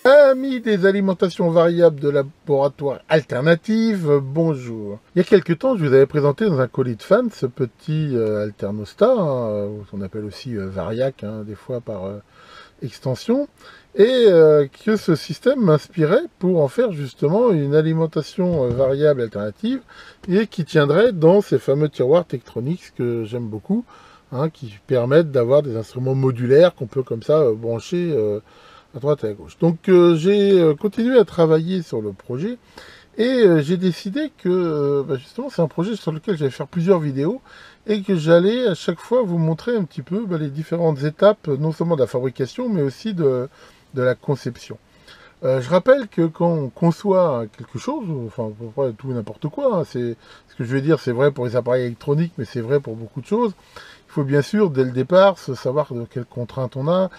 Amis des alimentations variables de laboratoire alternatives, bonjour. Il y a quelques temps, je vous avais présenté dans un colis de fans ce petit alternostat, qu'on appelle aussi variac, des fois par extension, et que ce système m'inspirait pour en faire justement une alimentation variable alternative et qui tiendrait dans ces fameux tiroirs Tektronix que j'aime beaucoup, qui permettent d'avoir des instruments modulaires qu'on peut comme ça brancher à droite et à gauche. Donc j'ai continué à travailler sur le projet et j'ai décidé que justement c'est un projet sur lequel j'allais faire plusieurs vidéos et que j'allais à chaque fois vous montrer un petit peu les différentes étapes, non seulement de la fabrication mais aussi de la conception. Je rappelle que quand on conçoit quelque chose, enfin pas tout et n'importe quoi, c'est ce que je vais dire, c'est vrai pour les appareils électroniques, mais c'est vrai pour beaucoup de choses. Il faut bien sûr, dès le départ, savoir de quelles contraintes on a.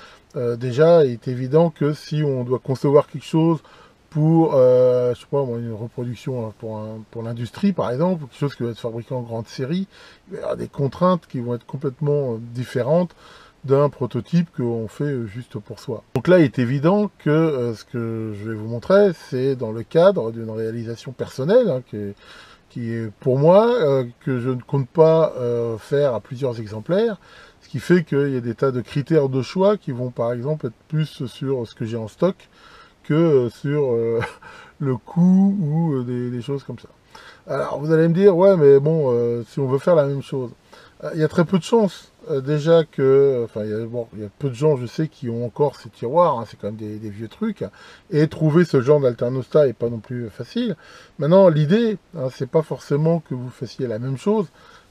Déjà, il est évident que si on doit concevoir quelque chose pour, je sais pas, une reproduction pour l'industrie, par exemple, ou quelque chose qui va être fabriqué en grande série, il va y avoir des contraintes qui vont être complètement différentes d'un prototype qu'on fait juste pour soi. Donc là, il est évident que ce que je vais vous montrer, c'est dans le cadre d'une réalisation personnelle, qui est pour moi, que je ne compte pas faire à plusieurs exemplaires, ce qui fait qu'il y a des tas de critères de choix qui vont par exemple être plus sur ce que j'ai en stock que sur le coût ou des choses comme ça. Alors vous allez me dire, ouais mais bon, si on veut faire la même chose, il y a très peu de chances déjà que, enfin il y a peu de gens je sais qui ont encore ces tiroirs, c'est quand même des vieux trucs, et trouver ce genre d'alternostat est pas non plus facile. Maintenant l'idée, c'est pas forcément que vous fassiez la même chose,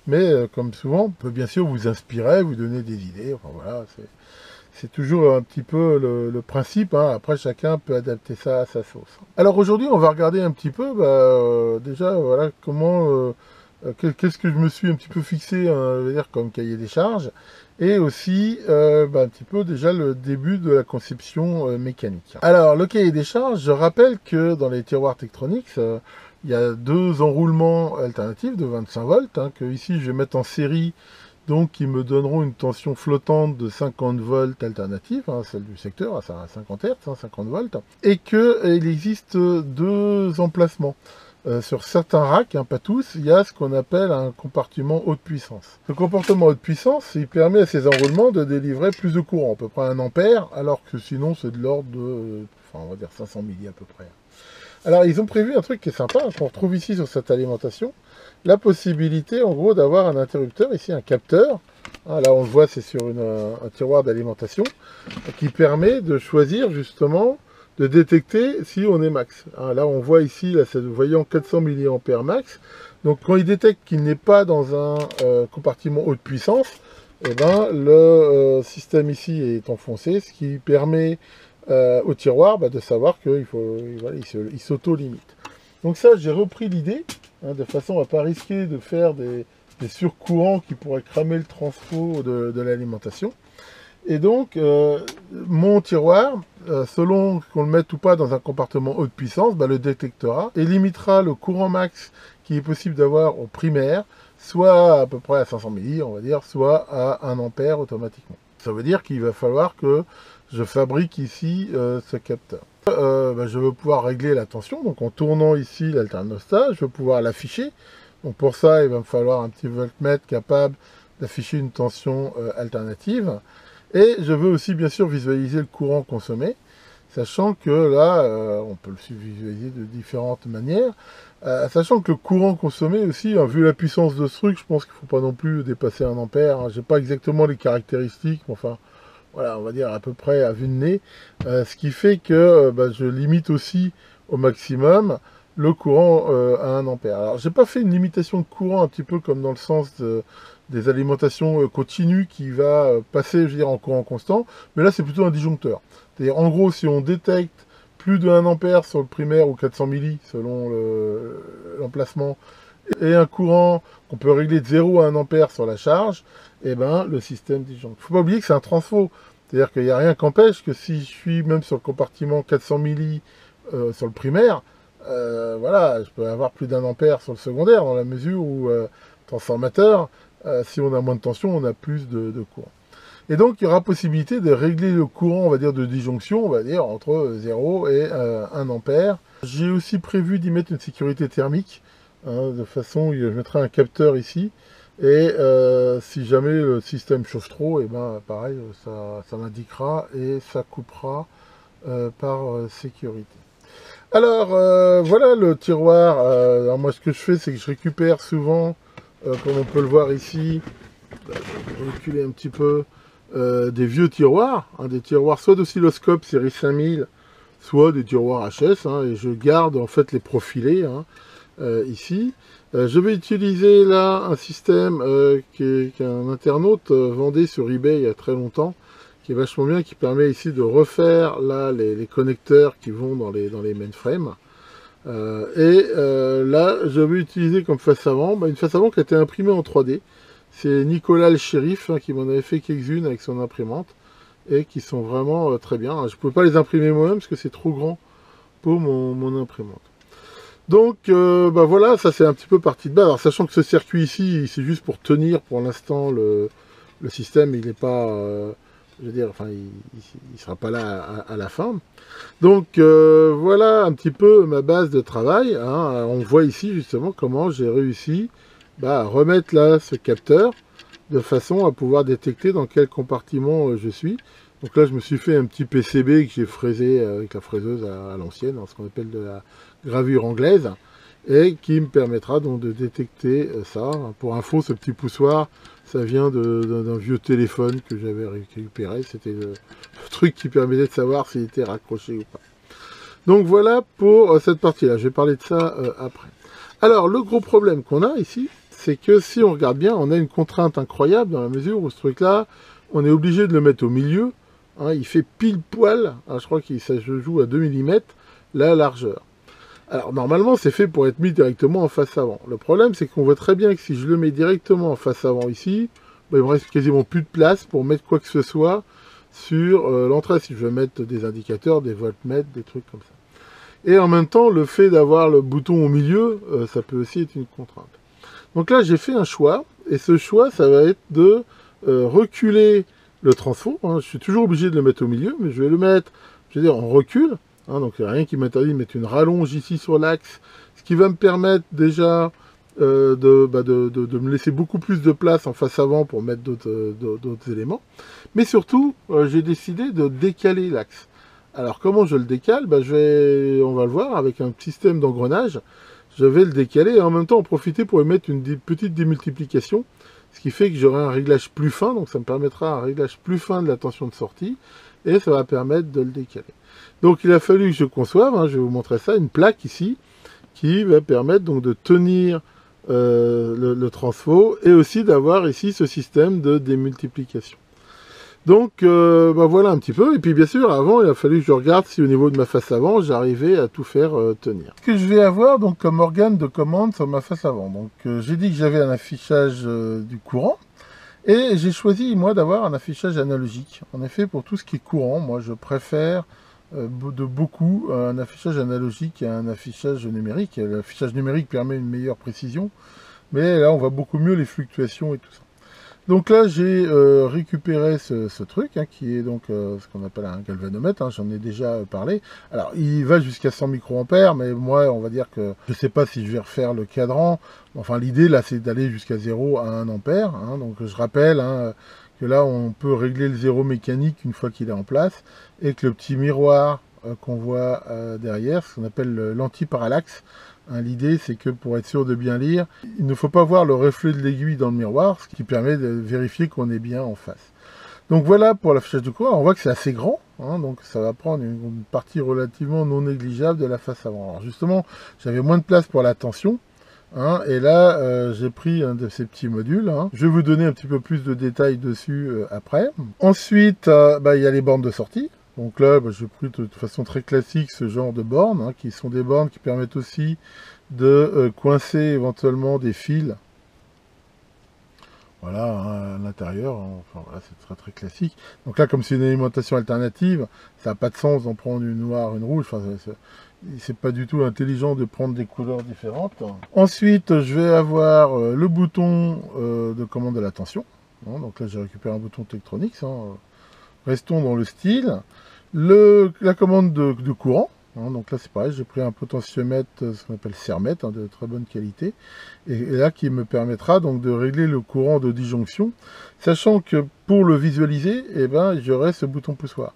mais comme souvent, on peut bien sûr vous inspirer, vous donner des idées, enfin voilà, c'est toujours un petit peu le principe, après chacun peut adapter ça à sa sauce. Alors aujourd'hui on va regarder un petit peu, déjà voilà comment, qu'est-ce que je me suis un petit peu fixé, dire, comme cahier des charges, et aussi un petit peu déjà le début de la conception mécanique. Alors le cahier des charges, je rappelle que dans les tiroirs Tektronix, il y a deux enroulements alternatifs de 25 volts, que ici je vais mettre en série, donc qui me donneront une tension flottante de 50 volts alternative, celle du secteur à 50 Hz, 50 volts, et qu'il existe deux emplacements. Sur certains racks, pas tous, il y a ce qu'on appelle un compartiment haute puissance. Ce compartiment haute puissance, il permet à ces enroulements de délivrer plus de courant, à peu près 1 ampère, alors que sinon c'est de l'ordre de, on va dire 500 milli à peu près. Alors ils ont prévu un truc qui est sympa, qu'on retrouve ici sur cette alimentation, la possibilité en gros d'avoir un interrupteur, ici un capteur, là on le voit c'est sur un tiroir d'alimentation, qui permet de choisir justement de détecter si on est max. Là on voit ici, là, vous voyez en 400 mA max, donc quand il détecte qu'il n'est pas dans un compartiment haute puissance, le système ici est enfoncé, ce qui permet au tiroir de savoir qu'il il s'auto-limite. Donc ça, j'ai repris l'idée, de façon à ne pas risquer de faire des surcourants qui pourraient cramer le transfo de l'alimentation. Et donc, mon tiroir, selon qu'on le mette ou pas dans un compartiment haute puissance, le détectera et limitera le courant max qui est possible d'avoir au primaire, soit à peu près à 500 milli, on va dire, soit à 1 ampère automatiquement. Ça veut dire qu'il va falloir que je fabrique ici ce capteur. Je veux pouvoir régler la tension, donc en tournant ici l'alternostat, je vais pouvoir l'afficher. Donc pour ça, il va me falloir un petit voltmètre capable d'afficher une tension alternative. Et je veux aussi bien sûr visualiser le courant consommé, sachant que là, on peut le visualiser de différentes manières, sachant que le courant consommé aussi, vu la puissance de ce truc, je pense qu'il ne faut pas non plus dépasser 1 ampère. Je n'ai pas exactement les caractéristiques, mais enfin, voilà, on va dire à peu près à vue de nez, ce qui fait que je limite aussi au maximum le courant à 1 ampère. Alors, j'ai pas fait une limitation de courant un petit peu comme dans le sens des alimentations continues qui va passer, je veux dire, en courant constant, mais là c'est plutôt un disjoncteur. C'est-à-dire, en gros, si on détecte plus de 1 ampère sur le primaire ou 400 milli selon l'emplacement, et un courant qu'on peut régler de 0 à 1 ampère sur la charge, le système disjoncte. Il ne faut pas oublier que c'est un transfo, c'est-à-dire qu'il n'y a rien qui empêche que si je suis même sur le compartiment 400 milli sur le primaire, voilà, je peux avoir plus d'1 ampère sur le secondaire, dans la mesure où transformateur, si on a moins de tension, on a plus de courant. Et donc, il y aura possibilité de régler le courant, on va dire, de disjonction, on va dire, entre 0 et 1 ampère. J'ai aussi prévu d'y mettre une sécurité thermique, hein, de façon, je mettrai un capteur ici, et si jamais le système chauffe trop, et ben pareil, ça m'indiquera et ça coupera par sécurité. Alors, voilà le tiroir. Alors moi, ce que je fais, c'est que je récupère souvent, comme on peut le voir ici, je vais reculer un petit peu, des vieux tiroirs, hein, des tiroirs soit d'oscilloscope série 5000, soit des tiroirs HS, hein, et je garde en fait les profilés, hein, ici. Je vais utiliser là un système qu'un internaute vendait sur eBay il y a très longtemps, qui est vachement bien, qui permet ici de refaire là les connecteurs qui vont dans les mainframes. Là, je vais utiliser comme face avant, une face avant qui a été imprimée en 3D. C'est Nicolas le shérif, hein, qui m'en avait fait quelques-unes avec son imprimante, et qui sont vraiment très bien. Je ne peux pas les imprimer moi-même parce que c'est trop grand pour mon imprimante. Donc voilà, ça c'est un petit peu partie de base. Alors sachant que ce circuit ici, c'est juste pour tenir pour l'instant le système, il n'est pas, je veux dire, enfin il sera pas là à la fin. Donc voilà un petit peu ma base de travail, hein. On voit ici justement comment j'ai réussi à remettre là ce capteur de façon à pouvoir détecter dans quel compartiment je suis. Donc là, je me suis fait un petit PCB que j'ai fraisé avec la fraiseuse à l'ancienne, ce qu'on appelle de la gravure anglaise, et qui me permettra donc de détecter ça. Pour info, ce petit poussoir, ça vient d'un vieux téléphone que j'avais récupéré. C'était le truc qui permettait de savoir s'il était raccroché ou pas. Donc voilà pour cette partie-là. Je vais parler de ça après. Alors, le gros problème qu'on a ici, c'est que si on regarde bien, on a une contrainte incroyable dans la mesure où ce truc-là, on est obligé de le mettre au milieu. Hein, il fait pile poil, hein, je crois que ça se joue à 2 mm, la largeur. Alors normalement c'est fait pour être mis directement en face avant. Le problème c'est qu'on voit très bien que si je le mets directement en face avant ici, il me reste quasiment plus de place pour mettre quoi que ce soit sur l'entrée. Si je veux mettre des indicateurs, des voltmètres, des trucs comme ça. Et en même temps, le fait d'avoir le bouton au milieu, ça peut aussi être une contrainte. Donc là j'ai fait un choix, et ce choix ça va être de reculer le transfo, hein. Je suis toujours obligé de le mettre au milieu, mais je vais le mettre, je veux dire, en recul, hein, donc il n'y a rien qui m'interdit de mettre une rallonge ici sur l'axe, ce qui va me permettre déjà de me laisser beaucoup plus de place en face avant pour mettre d'autres éléments. Mais surtout, j'ai décidé de décaler l'axe. Alors comment je le décale? On va le voir avec un système d'engrenage. Je vais le décaler et en même temps en profiter pour y mettre une petite démultiplication. Ce qui fait que j'aurai un réglage plus fin, donc ça me permettra un réglage plus fin de la tension de sortie, et ça va permettre de le décaler. Donc il a fallu que je conçoive, hein, je vais vous montrer ça, une plaque ici, qui va permettre donc de tenir le transfo, et aussi d'avoir ici ce système de démultiplication. Donc voilà un petit peu, et puis bien sûr avant il a fallu que je regarde si au niveau de ma face avant j'arrivais à tout faire tenir. Ce que je vais avoir donc comme organe de commande sur ma face avant, donc j'ai dit que j'avais un affichage du courant, et j'ai choisi moi d'avoir un affichage analogique. En effet pour tout ce qui est courant, moi je préfère de beaucoup un affichage analogique à un affichage numérique. L'affichage numérique permet une meilleure précision, mais là on voit beaucoup mieux les fluctuations et tout ça. Donc là, j'ai récupéré ce truc, hein, qui est donc ce qu'on appelle un galvanomètre, hein, j'en ai déjà parlé. Alors, il va jusqu'à 100 microampères, mais moi, on va dire que je ne sais pas si je vais refaire le cadran. Enfin, l'idée, là, c'est d'aller jusqu'à 0 à 1 ampère. Hein, donc, je rappelle hein, que là, on peut régler le zéro mécanique une fois qu'il est en place, et que le petit miroir qu'on voit derrière, ce qu'on appelle l'anti-parallaxe. Hein, l'idée, c'est que pour être sûr de bien lire, il ne faut pas voir le reflet de l'aiguille dans le miroir, ce qui permet de vérifier qu'on est bien en face. Donc voilà pour l'affichage de courant. On voit que c'est assez grand, hein, donc ça va prendre une partie relativement non négligeable de la face avant. Alors justement, j'avais moins de place pour la tension, hein, et là, j'ai pris un de ces petits modules. Hein. Je vais vous donner un petit peu plus de détails dessus après. Ensuite, il y a les bornes de sortie. Donc là, j'ai pris de façon très classique ce genre de bornes, hein, qui sont des bornes qui permettent aussi de coincer éventuellement des fils. Voilà, hein, à l'intérieur, hein, enfin voilà, c'est très très classique. Donc là, comme c'est une alimentation alternative, ça n'a pas de sens d'en prendre une noire, une rouge. Enfin, c'est pas du tout intelligent de prendre des couleurs différentes. Ensuite, je vais avoir le bouton de commande de la tension. Hein, donc là j'ai récupéré un bouton Tektronix. Hein. Restons dans le style. La commande de courant. Hein, donc là c'est pareil, j'ai pris un potentiomètre, ce qu'on appelle Sermètre, hein, de très bonne qualité. Et là qui me permettra donc de régler le courant de disjonction. Sachant que pour le visualiser, eh ben, j'aurai ce bouton poussoir.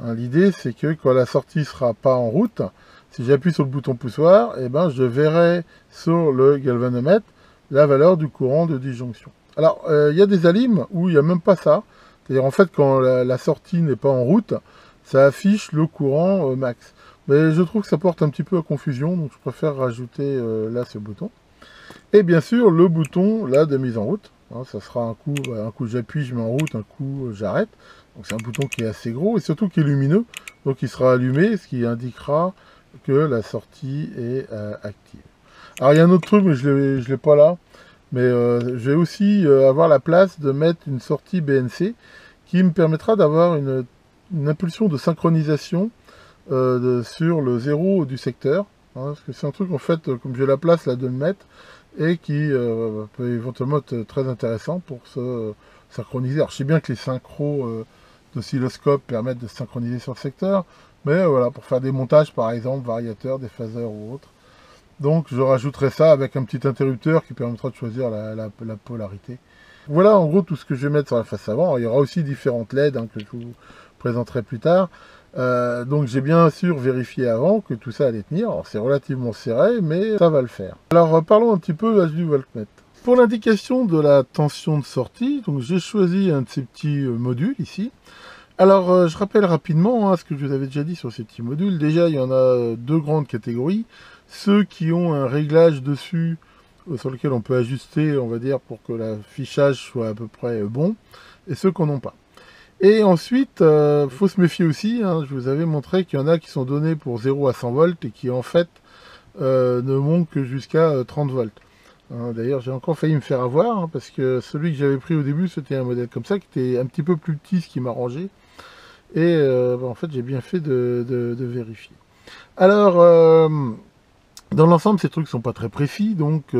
Hein, l'idée c'est que quand la sortie ne sera pas en route, si j'appuie sur le bouton poussoir, eh ben, je verrai sur le galvanomètre la valeur du courant de disjonction. Alors, il y a des alimes où il n'y a même pas ça. C'est-à-dire, en fait, quand la sortie n'est pas en route, ça affiche le courant max. Mais je trouve que ça porte un petit peu à confusion, donc je préfère rajouter là ce bouton. Et bien sûr, le bouton là de mise en route. Hein, ça sera un coup j'appuie, je mets en route, un coup j'arrête. Donc c'est un bouton qui est assez gros et surtout qui est lumineux. Donc il sera allumé, ce qui indiquera que la sortie est active. Alors il y a un autre truc, mais je ne l'ai pas là. Mais je vais aussi avoir la place de mettre une sortie BNC qui me permettra d'avoir une impulsion de synchronisation sur le 0 du secteur. Hein, parce que c'est un truc en fait, comme j'ai la place là de le mettre, et qui peut éventuellement être très intéressant pour se synchroniser. Alors je sais bien que les synchros d'oscilloscope permettent de se synchroniser sur le secteur, mais voilà, pour faire des montages par exemple, variateurs, des phaseurs ou autres. Donc je rajouterai ça avec un petit interrupteur qui permettra de choisir la polarité. Voilà en gros tout ce que je vais mettre sur la face avant. Alors, il y aura aussi différentes LED hein, que je vous présenterai plus tard. Donc j'ai bien sûr vérifié avant que tout ça allait tenir. Alors c'est relativement serré, mais ça va le faire. Alors parlons un petit peu du voltmètre. Pour l'indication de la tension de sortie, donc j'ai choisi un de ces petits modules ici. Alors je rappelle rapidement hein, ce que je vous avais déjà dit sur ces petits modules. Déjà il y en a deux grandes catégories. Ceux qui ont un réglage dessus sur lequel on peut ajuster, on va dire, pour que l'affichage soit à peu près bon, et ceux qu'on n'ont pas. Et ensuite, faut se méfier aussi, hein, je vous avais montré qu'il y en a qui sont donnés pour 0 à 100 volts et qui en fait ne montent que jusqu'à 30 volts. Hein, d'ailleurs, j'ai encore failli me faire avoir, hein, parce que celui que j'avais pris au début, c'était un modèle comme ça, qui était un petit peu plus petit, ce qui m'arrangeait. Et en fait, j'ai bien fait de vérifier. Alors, dans l'ensemble, ces trucs ne sont pas très précis, donc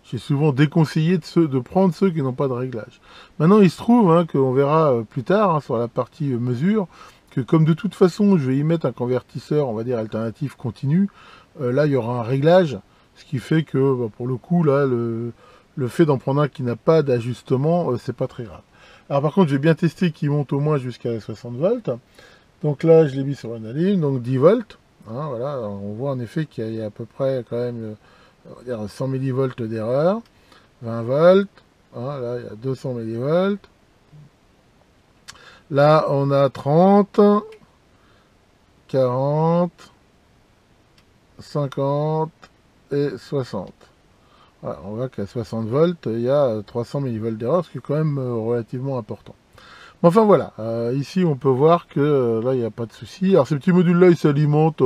j'ai souvent déconseillé de prendre ceux qui n'ont pas de réglage. Maintenant, il se trouve hein, qu'on verra plus tard, hein, sur la partie mesure, que comme de toute façon, je vais y mettre un convertisseur, on va dire, alternatif continu, là, il y aura un réglage, ce qui fait que, bah, pour le coup, là, le fait d'en prendre un qui n'a pas d'ajustement, c'est pas très grave. Alors par contre, j'ai bien testé qu'il monte au moins jusqu'à 60 volts. Donc là, je l'ai mis sur une aline, donc 10 volts. Hein, voilà, on voit en effet qu'il y a à peu près quand même on va dire 100 millivolts d'erreur, 20 volts, hein, là il y a 200 millivolts, là on a 30, 40, 50 et 60. Voilà, on voit qu'à 60 volts, il y a 300 millivolts d'erreur, ce qui est quand même relativement important. Enfin voilà, ici on peut voir que là il n'y a pas de souci. Alors ces petits modules là ils s'alimentent,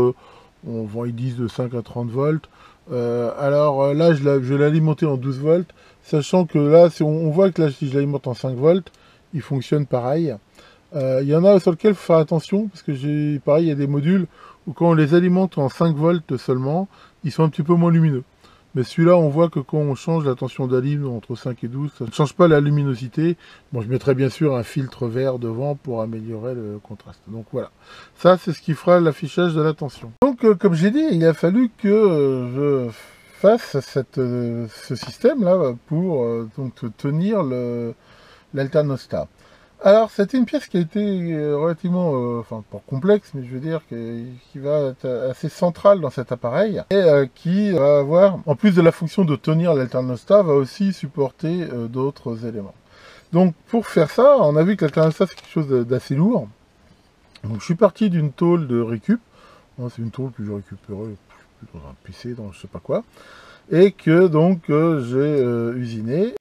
ils disent de 5 à 30 volts. Alors là je vais l'alimenter en 12 volts, sachant que là on voit que là si je l'alimente en 5 volts, il fonctionne pareil. Il y en a sur lesquels il faut faire attention, parce que pareil il y a des modules où quand on les alimente en 5 volts seulement, ils sont un petit peu moins lumineux. Mais celui-là, on voit que quand on change la tension d'alim entre 5 et 12, ça ne change pas la luminosité. Bon, je mettrai bien sûr un filtre vert devant pour améliorer le contraste. Donc voilà, ça c'est ce qui fera l'affichage de la tension. Donc comme j'ai dit, il a fallu que je fasse ce système-là pour donc tenir l'alternostat. Alors, c'était une pièce qui a été relativement, enfin, pas complexe, mais je veux dire qui va être assez centrale dans cet appareil, et qui va avoir, en plus de la fonction de tenir l'alternostat, va aussi supporter d'autres éléments. Donc, pour faire ça, on a vu que l'alternostat, c'est quelque chose d'assez lourd. Donc, je suis parti d'une tôle de récup. C'est une tôle que j'ai récupérée dans un PC, dans je sais pas quoi, et que donc j'ai usiné.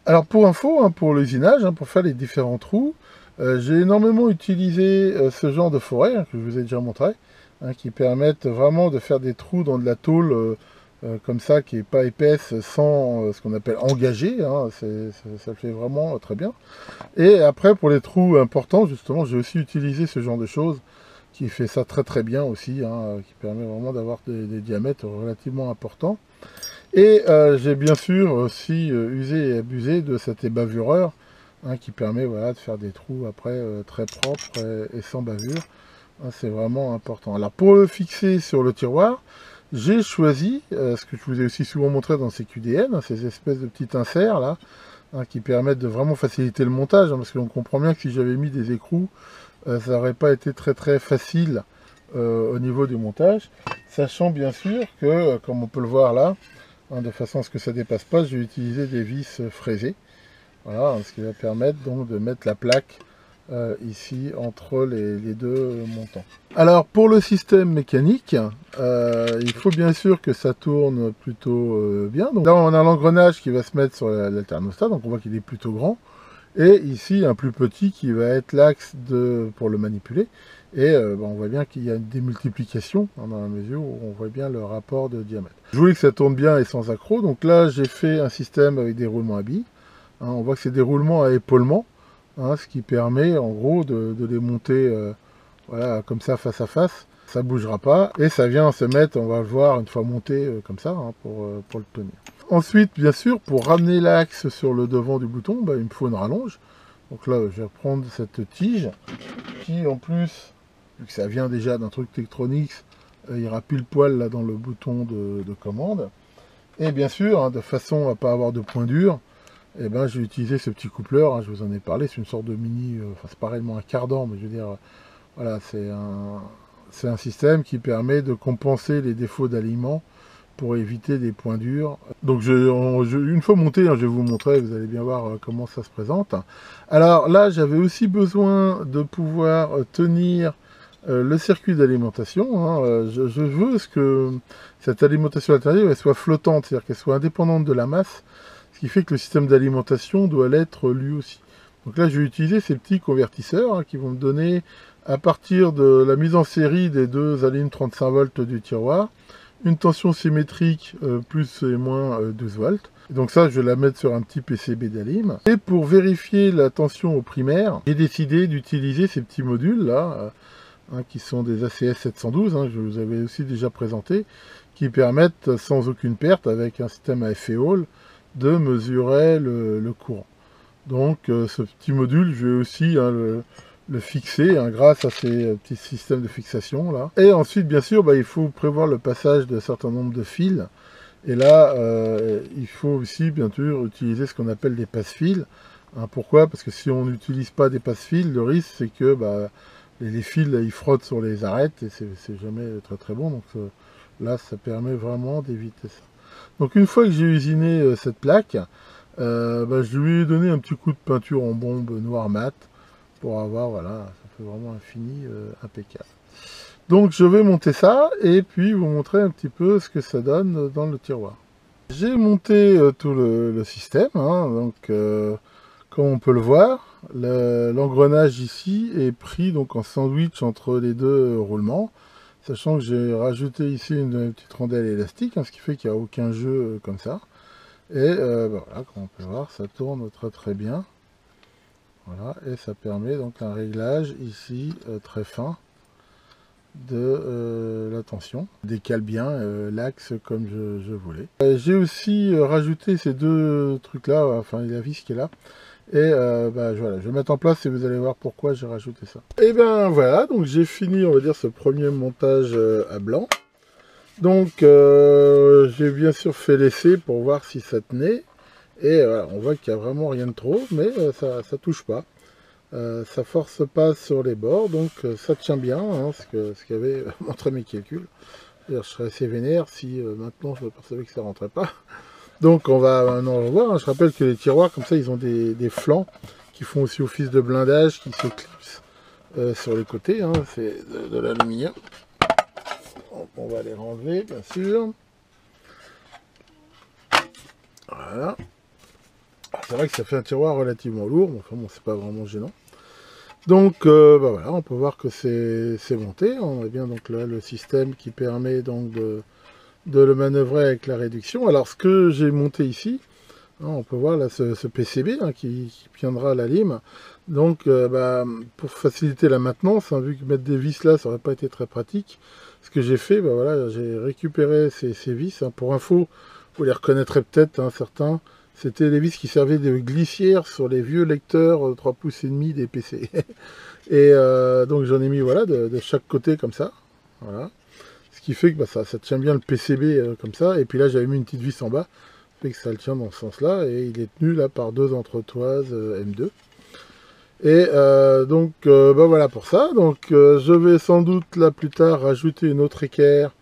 Alors pour info, hein, pour l'usinage, hein, pour faire les différents trous, j'ai énormément utilisé ce genre de forêt, hein, que je vous ai déjà montré, hein, qui permettent vraiment de faire des trous dans de la tôle comme ça, qui n'est pas épaisse, sans ce qu'on appelle engagé, hein, ça le fait vraiment très bien. Et après, pour les trous importants, justement, j'ai aussi utilisé ce genre de choses, qui fait ça très très bien aussi, hein, qui permet vraiment d'avoir des diamètres relativement importants. Et j'ai bien sûr aussi usé et abusé de cet ébavureur qui permet voilà, de faire des trous après très propres et sans bavure. C'est vraiment important. Alors pour le fixer sur le tiroir, j'ai choisi, ce que je vous ai aussi souvent montré dans ces QDN, ces espèces de petits inserts là, qui permettent de vraiment faciliter le montage, parce qu'on comprend bien que si j'avais mis des écrous, ça n'aurait pas été très très facile au niveau du montage, sachant bien sûr que, comme on peut le voir là, de façon à ce que ça ne dépasse pas, j'ai utilisé des vis fraisées, voilà, ce qui va permettre donc de mettre la plaque ici entre les deux montants. Alors pour le système mécanique, il faut bien sûr que ça tourne plutôt bien. Donc là on a l'engrenage qui va se mettre sur l'alternostat, donc on voit qu'il est plutôt grand. Et ici un plus petit qui va être l'axe pour le manipuler. Et on voit bien qu'il y a une démultiplication dans la mesure où on voit bien le rapport de diamètre. Je voulais que ça tourne bien et sans accroc, donc là j'ai fait un système avec des roulements à billes. On voit que c'est des roulements à épaulement. Ce qui permet en gros de les monter voilà, comme ça face à face. Ça ne bougera pas et ça vient se mettre, on va le voir une fois monté comme ça pour le tenir. Ensuite, bien sûr, pour ramener l'axe sur le devant du bouton, il me faut une rallonge. Donc là, je vais prendre cette tige qui en plus, vu que ça vient déjà d'un truc Tektronix, ira pile poil là dans le bouton de commande. Et bien sûr, de façon à ne pas avoir de point dur, et j'ai utilisé ce petit coupleur, je vous en ai parlé, c'est une sorte de mini, enfin c'est pas réellement un cardan, mais je veux dire, voilà, c'est un système qui permet de compenser les défauts d'alignement pour éviter des points durs. Donc une fois monté, je vais vous montrer, vous allez bien voir comment ça se présente. Alors là, j'avais aussi besoin de pouvoir tenir le circuit d'alimentation. Je veux que cette alimentation alternative elle soit flottante, c'est-à-dire qu'elle soit indépendante de la masse, ce qui fait que le système d'alimentation doit l'être lui aussi. Donc là, je vais utiliser ces petits convertisseurs qui vont me donner, à partir de la mise en série des deux alignes 35 volts du tiroir, une tension symétrique plus et moins 12 volts. Et donc ça, je vais la mettre sur un petit PCB d'alim. Et pour vérifier la tension au primaire, j'ai décidé d'utiliser ces petits modules là, qui sont des ACS 712, je vous avais aussi déjà présenté, qui permettent sans aucune perte, avec un système à effet Hall, de mesurer le courant. Donc ce petit module, je vais aussi le fixer grâce à ces petits systèmes de fixation là. Et ensuite, bien sûr, il faut prévoir le passage d'un certain nombre de fils. Et là, il faut aussi, bien sûr, utiliser ce qu'on appelle des passe-fils. Pourquoi? Parce que si on n'utilise pas des passe-fils, le risque c'est que les fils là, ils frottent sur les arêtes et c'est jamais très très bon. Donc là, ça permet vraiment d'éviter ça. Donc une fois que j'ai usiné cette plaque, je lui ai donné un petit coup de peinture en bombe noir mat pour avoir, voilà, ça fait vraiment un fini impeccable. Donc je vais monter ça et puis vous montrer un petit peu ce que ça donne dans le tiroir. J'ai monté tout le système, donc comme on peut le voir, l'engrenage ici est pris donc en sandwich entre les deux roulements, sachant que j'ai rajouté ici une petite rondelle élastique, ce qui fait qu'il n'y a aucun jeu comme ça. Et voilà, comme on peut voir, ça tourne très très bien. Voilà, et ça permet donc un réglage ici très fin de la tension. Décale bien l'axe comme je voulais. J'ai aussi rajouté ces deux trucs là, enfin la vis qui est là. Et voilà, je vais mettre en place et vous allez voir pourquoi j'ai rajouté ça. Et bien voilà, donc j'ai fini, on va dire, ce premier montage à blanc. Donc j'ai bien sûr fait l'essai pour voir si ça tenait. Et voilà, on voit qu'il n'y a vraiment rien de trop, mais ça touche pas. Ça force pas sur les bords, donc ça tient bien, ce qu'avaient montré mes calculs. Je serais assez vénère si maintenant je m'apercevais que ça rentrait pas. Donc on va maintenant le voir. Je rappelle que les tiroirs comme ça, ils ont des flancs qui font aussi office de blindage, qui se clipsent sur les côtés. C'est de l'aluminium. On va les renlever, bien sûr. Voilà. C'est vrai que ça fait un tiroir relativement lourd, mais enfin bon, c'est pas vraiment gênant. Donc voilà, on peut voir que c'est monté. On a bien donc là le système qui permet donc de le manœuvrer avec la réduction. Alors ce que j'ai monté ici, on peut voir là ce PCB qui tiendra la lime. Donc pour faciliter la maintenance, vu que mettre des vis là, ça n'aurait pas été très pratique, ce que j'ai fait, voilà, j'ai récupéré ces vis. Pour info, Vous les reconnaîtrez peut-être, hein, certains. C'était les vis qui servaient de glissière sur les vieux lecteurs 3 pouces et demi des PC. Et donc j'en ai mis voilà de chaque côté comme ça. Voilà. Ce qui fait que bah, ça tient bien le PCB comme ça. Et puis là j'avais mis une petite vis en bas. Ça fait que ça le tient dans ce sens-là. Et il est tenu là par 2 entretoises M2. Et donc bah, voilà pour ça. Donc je vais sans doute là plus tard rajouter une autre équerre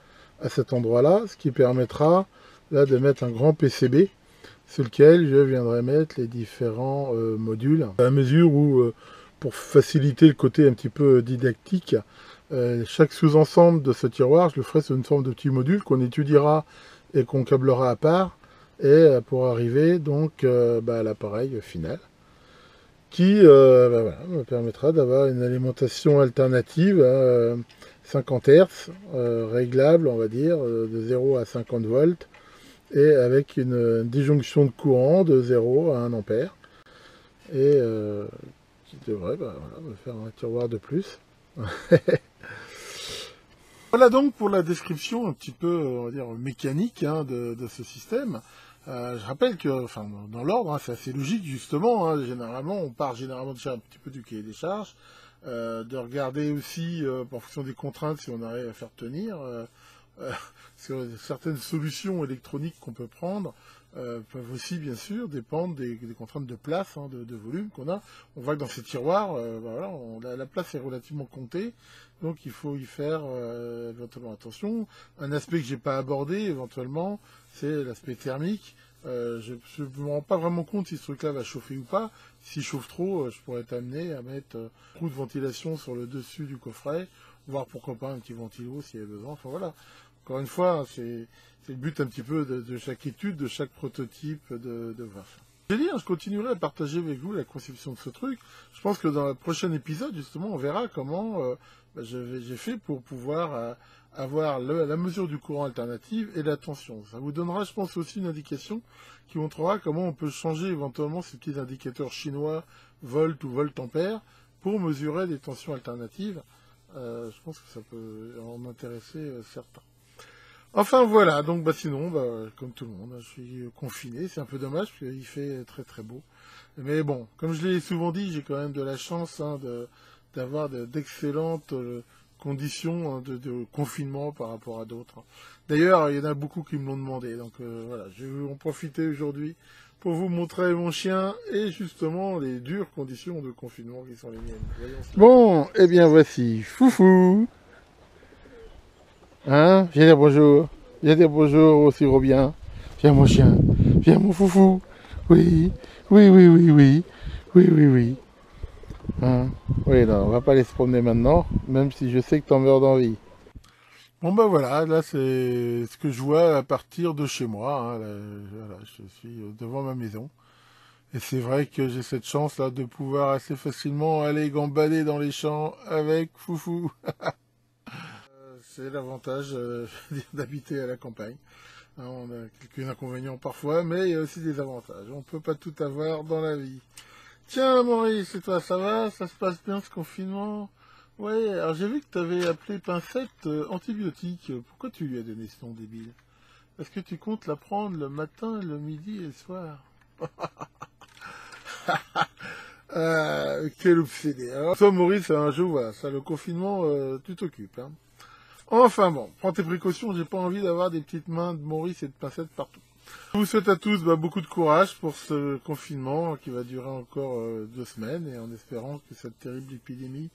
à cet endroit-là. Ce qui permettra là de mettre un grand PCB sur lequel je viendrai mettre les différents modules, à la mesure où, pour faciliter le côté un petit peu didactique, chaque sous-ensemble de ce tiroir, je le ferai sous une forme de petit module qu'on étudiera et qu'on câblera à part, et pour arriver donc bah, à l'appareil final, qui bah, voilà, me permettra d'avoir une alimentation alternative à 50 Hz, réglable, on va dire, de 0 à 50 volts, et avec une disjonction de courant de 0 à 1 ampère, et qui devrait bah, voilà, me faire un tiroir de plus. Voilà donc pour la description un petit peu, on va dire, mécanique hein, de ce système. Je rappelle que, enfin, dans l'ordre, hein, c'est assez logique justement. Hein, généralement, on part généralement déjà un petit peu du cahier des charges, de regarder aussi, en fonction des contraintes, si on arrive à faire tenir. Parce que certaines solutions électroniques qu'on peut prendre peuvent aussi, bien sûr, dépendre des contraintes de place, hein, de volume qu'on a. On voit que dans ces tiroirs, bah voilà, la place est relativement comptée, donc il faut y faire éventuellement attention. Un aspect que j'ai pas abordé, éventuellement, c'est l'aspect thermique. Je ne me rends pas vraiment compte si ce truc-là va chauffer ou pas. S'il chauffe trop, je pourrais être amené à mettre un trou de ventilation sur le dessus du coffret, voire pourquoi pas un petit ventilo s'il y a besoin. Enfin voilà. Encore une fois, c'est le but un petit peu de chaque étude, de chaque prototype de voir ça. J'ai dit, hein, je continuerai à partager avec vous la conception de ce truc. Je pense que dans le prochain épisode, justement, on verra comment j'ai fait pour pouvoir avoir la mesure du courant alternative et la tension. Ça vous donnera, je pense, aussi une indication qui montrera comment on peut changer éventuellement ces petits indicateurs chinois, volt ou volt-ampère, pour mesurer des tensions alternatives. Je pense que ça peut en intéresser certains. Enfin voilà, donc bah sinon, bah, comme tout le monde, je suis confiné, c'est un peu dommage parce qu'il fait très très beau. Mais bon, comme je l'ai souvent dit, j'ai quand même de la chance hein, d'avoir d'excellentes conditions hein, de confinement par rapport à d'autres. D'ailleurs, il y en a beaucoup qui me l'ont demandé, donc voilà, je vais en profiter aujourd'hui pour vous montrer mon chien et justement les dures conditions de confinement qui sont les miennes. Voyons cela. Bon, eh bien voici Foufou. Hein? Viens dire bonjour. Viens dire bonjour aussi Robien. Viens mon chien. Viens mon foufou. Oui. Oui, oui, oui, oui. Oui, oui, oui. Hein? Oui, non, on va pas aller se promener maintenant, même si je sais que t'en meurs d'envie. Bon bah voilà, là c'est ce que je vois à partir de chez moi. Hein. Là, voilà, je suis devant ma maison. Et c'est vrai que j'ai cette chance là de pouvoir assez facilement aller gambader dans les champs avec Foufou. C'est l'avantage d'habiter à la campagne. Hein, on a quelques inconvénients parfois, mais il y a aussi des avantages. On ne peut pas tout avoir dans la vie. Tiens, Maurice, et toi, ça va? Ça se passe bien ce confinement? Ouais, alors j'ai vu que tu avais appelé Pincette antibiotique. Pourquoi tu lui as donné ce nom débile? Est-ce que tu comptes la prendre le matin, le midi et le soir? Quel obsédé. Alors, toi, Maurice, un jour, voilà, ça, le confinement, tu t'occupes. Hein. Enfin bon, prends tes précautions, j'ai pas envie d'avoir des petites mains de Maurice et de Pincette partout. Je vous souhaite à tous beaucoup de courage pour ce confinement qui va durer encore 2 semaines et en espérant que cette terrible épidémie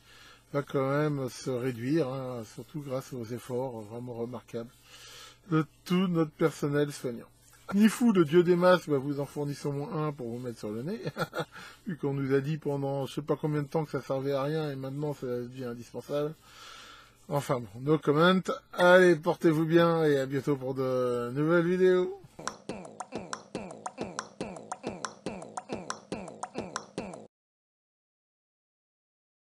va quand même se réduire, hein, surtout grâce aux efforts vraiment remarquables de tout notre personnel soignant. Nifou, le dieu des masques, vous en fournissez au moins un pour vous mettre sur le nez, vu qu'on nous a dit pendant je sais pas combien de temps que ça servait à rien et maintenant ça devient indispensable. Enfin bon, no comment. Allez, portez-vous bien et à bientôt pour de nouvelles vidéos.